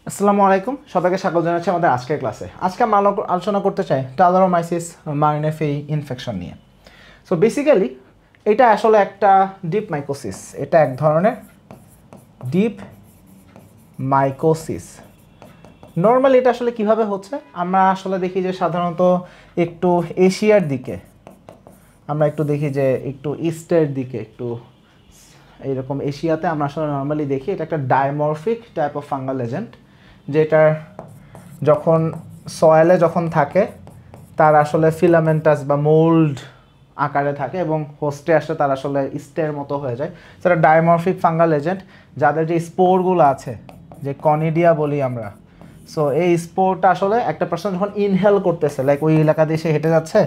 আসসালামু আলাইকুম, সবাইকে স্বাগত জানাচ্ছি আমাদের আজকের ক্লাসে। আজকে আমরা আলোচনা করতে চাই টালারোমাইসিস মারিনেফেই ইনফেকশন নিয়ে। সো বেসিক্যালি এটা আসলে একটা ডিপ মাইকোসিস, এটা এক ধরনের ডিপ মাইকোসিস। নর্মালি এটা আসলে কিভাবে হচ্ছে আমরা আসলে দেখি যে সাধারণত একটু এশিয়ার দিকে আমরা একটু দেখি যে একটু ইস্টের দিকে একটু এইরকম এশিয়াতে আমরা আসলে নর্মালি দেখি এটা একটা dimorphic type of fungal agent, যেটার যখন সয়েলে যখন থাকে তার আসলে ফিলামেন্টাস বা মোল্ড আকারে থাকে এবং হোস্টে আসলে তার আসলে ইস্টের মতো হয়ে যায়। সেটা ডাইমরফিক ফাঙ্গাল এজেন্ট, যাদের যে স্পোরগুলো আছে যে কনিডিয়া বলি আমরা। সো এই স্পোরটা আসলে একটা পার্সন যখন ইনহেল করতেছে, লাইক ওই এলাকা দিয়ে সে হেঁটে যাচ্ছে,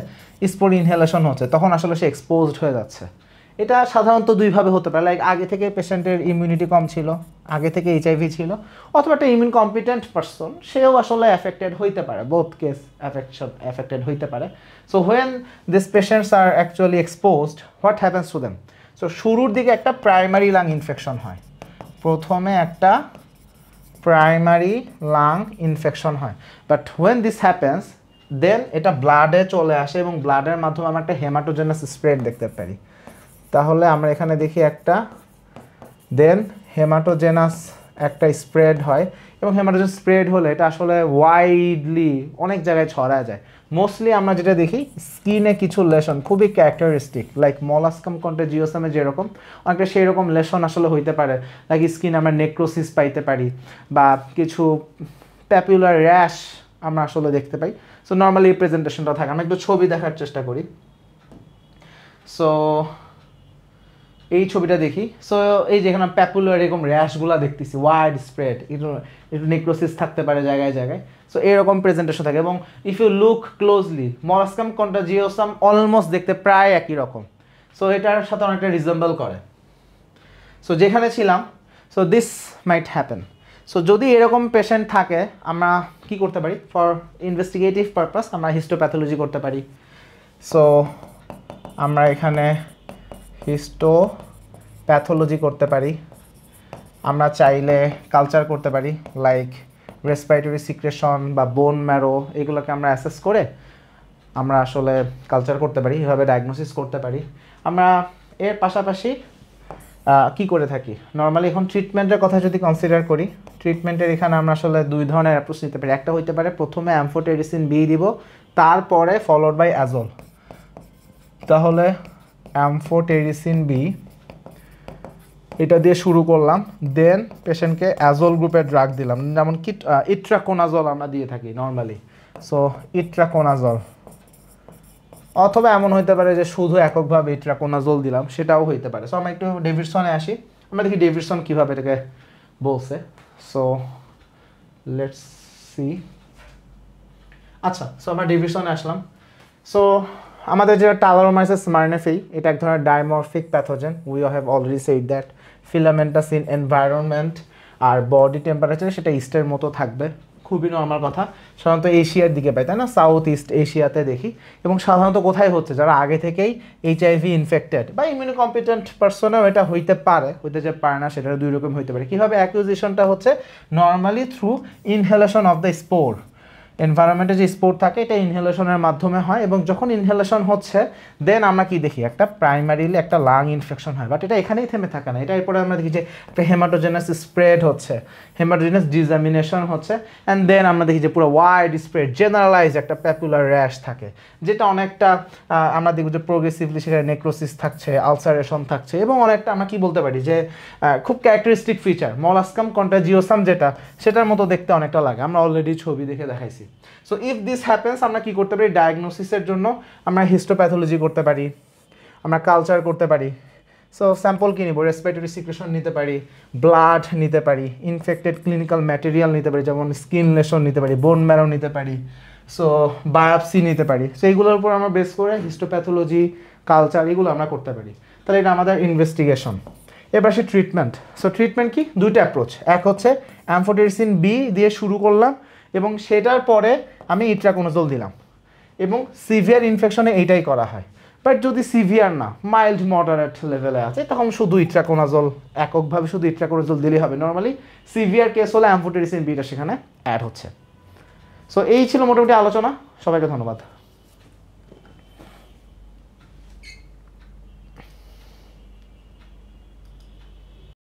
স্পোর ইনহেলেশন হচ্ছে, তখন আসলে সে এক্সপোজড হয়ে যাচ্ছে। এটা সাধারণত দুইভাবে হতে পারে, লাইক আগে থেকে পেশেন্টের ইমিউনিটি কম ছিল, আগে থেকে এইচআইভি ছিল, অথবা একটা ইমিউন কম্পিটেন্ট পারসন সেও আসলে অ্যাফেক্টেড হইতে পারে, বোথ কেস অ্যাফেক্টেড হইতে পারে। So when this patients are actually exposed, what happens to them? So শুরুর দিকে একটা প্রাইমারি লাং ইনফেকশন হয়, প্রথমে একটা প্রাইমারি লাং ইনফেকশন হয়, but when this happens then এটা ব্লাডে চলে আসে এবং ব্লাডের মাধ্যমে আমরা একটা হেমাটোজেনাস স্প্রেড দেখতে পারি। তাহলে আমরা এখানে দেখি একটা দেন হেমাটোজেনাস একটা স্প্রেড হয়, এবং হেমাটোজেনাস স্প্রেড হলে এটা আসলে ওয়াইডলি অনেক জায়গায় ছড়ায় যায়। মোস্টলি আমরা যেটা দেখি স্কিনে কিছু লেশন খুবই ক্যারেক্টারিস্টিক, লাইক মলাস্কাম কন্টাজিওসামে যেরকম অনেকটা সেই রকম লেশন আসলে হইতে পারে, লাইক স্কিনে আমরা নেক্রোসিস পাইতে পারি বা কিছু প্যাপুলার র্যাশ আমরা আসলে দেখতে পাই। সো নর্মালি এই প্রেজেন্টেশনটা থাকে, আমরা একটু ছবি দেখার চেষ্টা করি। সো এই ছবিটা দেখি। সো এই যেখানে প্যাপুলার এরকম র্যাশগুলো দেখতেছি ওয়াইড স্প্রেড, একটু নেক্রোসিস থাকতে পারে জায়গায় জায়গায়। সো এরকম প্রেজেন্টেশন থাকে, এবং if you look closely molluscum contagiosum almost দেখতে প্রায় একই রকম। সো এটার সাথে অনেকটা রিজেম্বল করে। সো যেখানে ছিলাম, so this might happen. So যদি এরকম পেশেন্ট থাকে আমরা কি করতে পারি? ফর ইনভেস্টিগেটিভ পারপাস আমরা হিস্টোপ্যাথোলজি করতে পারি। সো আমরা এখানে হিস্টোপ্যাথোলজি করতে পারি, আমরা চাইলে কালচার করতে পারি, লাইক রেসপিরেটরি সিক্রেশন বা বোন ম্যারো, এগুলোকে আমরা অ্যাসেস করে আমরা আসলে কালচার করতে পারি, এভাবে ডায়াগনোসিস করতে পারি আমরা। এর পাশাপাশি কি করে থাকি নর্মালি, এখন ট্রিটমেন্টের কথা যদি কনসিডার করি, ট্রিটমেন্টের এখানে আমরা আসলে দুই ধরনের অ্যাপ্রোচ নিতে পারি। একটা হইতে পারে প্রথমে অ্যামফোটেরিসিন বি দিব, তারপরে ফলোড বাই অ্যাজল। তাহলে অ্যামফোটেরিসিন বি এটা দিয়ে শুরু করলাম, দেন পেশেন্টকে অ্যাজল গ্রুপের ড্রাগ দিলাম, যেমন কি ইট্রাকোনাজল আমরা দিয়ে থাকি নর্মালি। সো ইট্রাকোনাজল, অথবা এমন হইতে পারে যে শুধু এককভাবে ইট্রাকোনাজল দিলাম, সেটাও হইতে পারে। সো আমরা একটু ডেভিডসনে আসি, আমরা দেখি ডেভিডসন কীভাবে এটাকে বলছে। So let's see. আচ্ছা, সো আমরা ডেভিডসনে আসলাম। সো আমাদের যেটা টালারোমাইসিস মারিনেফেই, এটা এক ধরনের dimorphic pathogen. We have already said that filamentous in environment আর বডি টেম্পারেচার সেটা ইস্টের মতো থাকবে, খুবই নর্মাল কথা। সাধারণত এশিয়ার দিকে পাই, তাই না? সাউথ ইস্ট এশিয়াতে দেখি। এবং সাধারণত কোথায় হচ্ছে? যারা আগে থেকেই এইচআইভি ইনফেক্টেড বা ইমিউনো কম্পিটেন্ট পার্সনেও এটা হইতে পারে, হইতে যে পারে না সেটা দুই রকম হইতে পারে। কীভাবে অ্যাকুইজিশনটা হচ্ছে? Normally through inhalation of the spore. এনভায়রনমেন্টে যে স্পোর থাকে এটা ইনহেলেশনের মাধ্যমে হয়, এবং যখন ইনহেলেশন হচ্ছে দেন আমরা কি দেখি? একটা প্রাইমারিলি একটা লাং ইনফেকশন হয়, বাট এটা এখানেই থেমে থাকে না। এটা এরপরে আমরা দেখি যে একটা হেমাটোজেনাস স্প্রেড হচ্ছে, হেমাটোজেনাস ডিজামিনেশন হচ্ছে, অ্যান্ড দেন আমরা দেখি যে পুরো ওয়াইড স্প্রেড জেনারেলাইজ একটা প্যাপুলার র্যাশ থাকে, যেটা অনেকটা আমরা দেখব যে প্রোগ্রেসিভলি সেখানে নেক্রোসিস থাকছে, আলসারেশন থাকছে, এবং অনেকটা আমরা কি বলতে পারি যে খুব ক্যারেক্টারিস্টিক ফিচার মলাস্কাম কন্টাজিওসাম যেটা, সেটার মতো দেখতে অনেকটা লাগে। আমরা অলরেডি ছবি দেখে দেখাইছি। সো ইফ দিস হ্যাপেন্স আমরা কি করতে পারি? ডায়াগনোসিসের জন্য আমরা হিস্টোপ্যাথোলজি করতে পারি, আমরা কালচার করতে পারি। সো স্যাম্পল কী নিব? রেসপিরেটরি সিক্রেশন নিতে পারি, ব্লাড নিতে পারি, ইনফেক্টেড ক্লিনিক্যাল ম্যাটেরিয়াল নিতে পারি, যেমন স্কিন লেশন নিতে পারি, বোন ম্যারো নিতে পারি, সো বায়োপসি নিতে পারি। সো এইগুলোর উপর আমরা বেস করে হিস্টোপ্যাথোলজি, কালচার এগুলো আমরা করতে পারি। তাহলে এটা আমাদের ইনভেস্টিগেশন। এবার সে ট্রিটমেন্ট। সো ট্রিটমেন্ট কি? দুইটা অ্যাপ্রোচ। এক হচ্ছে অ্যামফোটেরিসিন বি দিয়ে শুরু করলাম, এবং সেটার পরে আমি ইট্রাকোনাজল দিলাম, এবং সিভিয়ার ইনফেকশনে এইটাই করা হয়। বাট যদি সিভিয়ার না, মাইল্ড মডারেট লেভেলে আছে, তখন শুধু ইট্রাকোনাজল, এককভাবে শুধু ইট্রাকোনাজল দিলেই হবে। নর্মালি সিভিয়ার কেস হলে অ্যাম্ফোটেরিসিন বিটা সেখানে অ্যাড হচ্ছে। সো এই ছিল মোটামুটি আলোচনা। সবাইকে ধন্যবাদ।